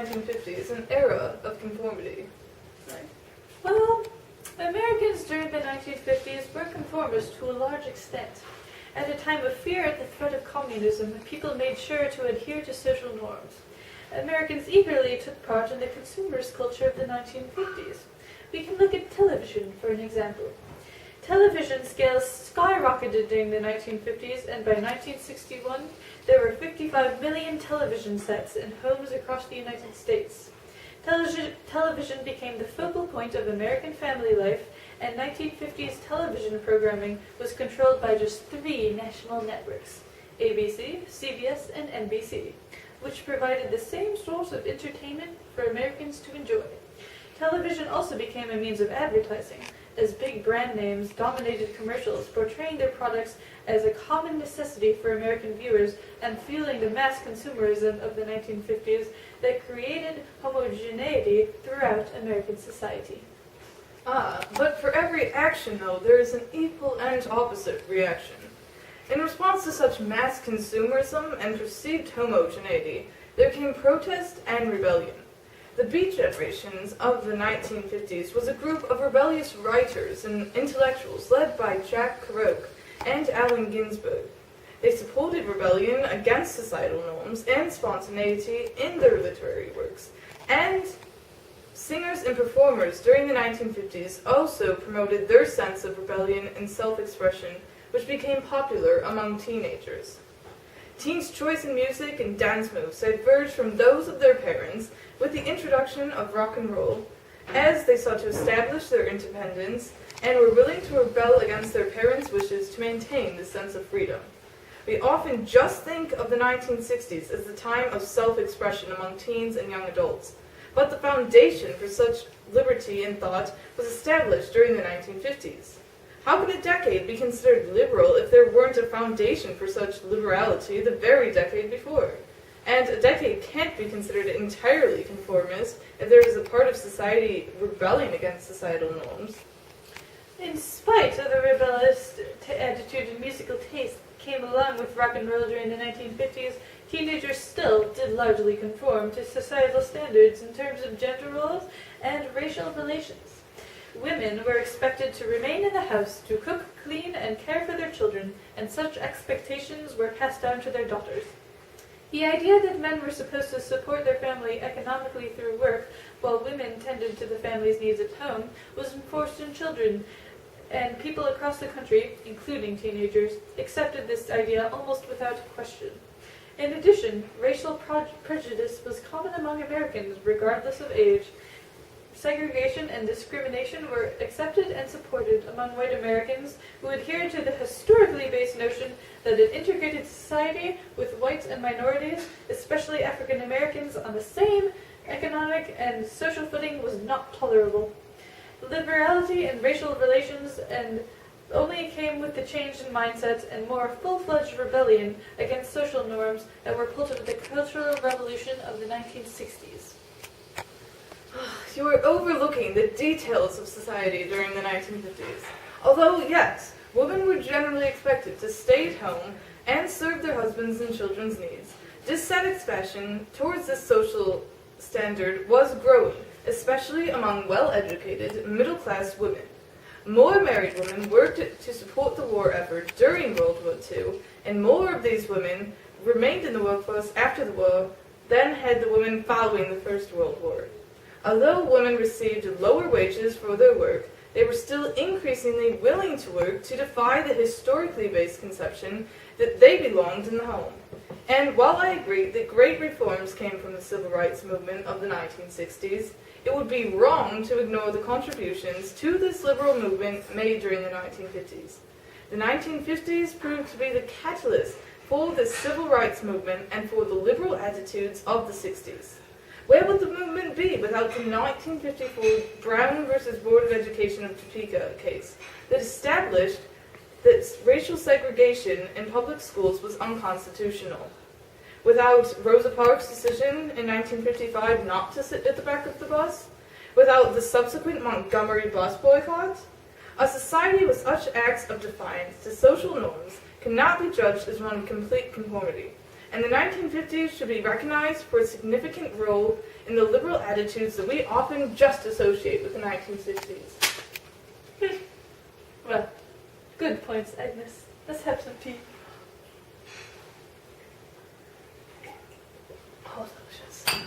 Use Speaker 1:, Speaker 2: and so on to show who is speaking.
Speaker 1: 1950s an era of conformity? Right?
Speaker 2: Well, Americans during the 1950s were conformists to a large extent. At a time of fear at the threat of communism, people made sure to adhere to social norms. Americans eagerly took part in the consumerist culture of the 1950s. We can look at television, for an example. Television scales skyrocketed during the 1950s, and by 1961, there were 55 million television sets in homes across the United States. Television became the focal point of American family life, and 1950s television programming was controlled by just 3 national networks, ABC, CBS, and NBC, which provided the same source of entertainment for Americans to enjoy. Television also became a means of advertising, as big brand names dominated commercials portraying their products as a common necessity for American viewers and fueling the mass consumerism of the 1950s that created homogeneity throughout American society.
Speaker 1: But for every action, though, there is an equal and opposite reaction. In response to such mass consumerism and perceived homogeneity, there came protest and rebellion. The Beat Generations of the 1950s was a group of rebellious writers and intellectuals led by Jack Kerouac and Allen Ginsberg. They supported rebellion against societal norms and spontaneity in their literary works, and singers and performers during the 1950s also promoted their sense of rebellion and self-expression, which became popular among teenagers. Teens' choice in music and dance moves diverged from those of their parents with the introduction of rock and roll, as they sought to establish their independence and were willing to rebel against their parents' wishes to maintain this sense of freedom. We often just think of the 1960s as the time of self-expression among teens and young adults, but the foundation for such liberty in thought was established during the 1950s. How could a decade be considered liberal if there weren't a foundation for such liberality the very decade before? And a decade can't be considered entirely conformist if there is a part of society rebelling against societal norms.
Speaker 2: In spite of the rebellious attitude and musical taste that came along with rock and roll during the 1950s, teenagers still did largely conform to societal standards in terms of gender roles and racial relations. Women were expected to remain in the house to cook, clean, and care for their children, and such expectations were passed down to their daughters. The idea that men were supposed to support their family economically through work, while women tended to the family's needs at home, was enforced in children, and people across the country, including teenagers, accepted this idea almost without question. In addition, racial prejudice was common among Americans, regardless of age. Segregation and discrimination were accepted and supported among white Americans who adhered to the historically based notion that an integrated society with whites and minorities, especially African Americans, on the same economic and social footing was not tolerable. Liberality in racial relations only came with the change in mindset and more full-fledged rebellion against social norms that were part of the Cultural Revolution of the 1960s.
Speaker 1: You are overlooking the details of society during the 1950s. Although, yes, women were generally expected to stay at home and serve their husbands' and children's needs, dissatisfaction towards this social standard was growing, especially among well-educated, middle-class women. More married women worked to support the war effort during World War II, and more of these women remained in the workforce after the war than had the women following the First World War. Although women received lower wages for their work, they were still increasingly willing to work to defy the historically based conception that they belonged in the home. And while I agree that great reforms came from the civil rights movement of the 1960s, it would be wrong to ignore the contributions to this liberal movement made during the 1950s. The 1950s proved to be the catalyst for the civil rights movement and for the liberal attitudes of the 60s. Where would the movement be without the 1954 Brown versus Board of Education of Topeka case that established that racial segregation in public schools was unconstitutional? Without Rosa Parks' decision in 1955 not to sit at the back of the bus? Without the subsequent Montgomery bus boycott? A society with such acts of defiance to social norms cannot be judged as one of complete conformity. and the 1950s should be recognized for its significant role in the liberal attitudes that we often just associate with the 1960s.
Speaker 2: Well, good points, Agnes. Let's have some tea.
Speaker 1: Oh, delicious.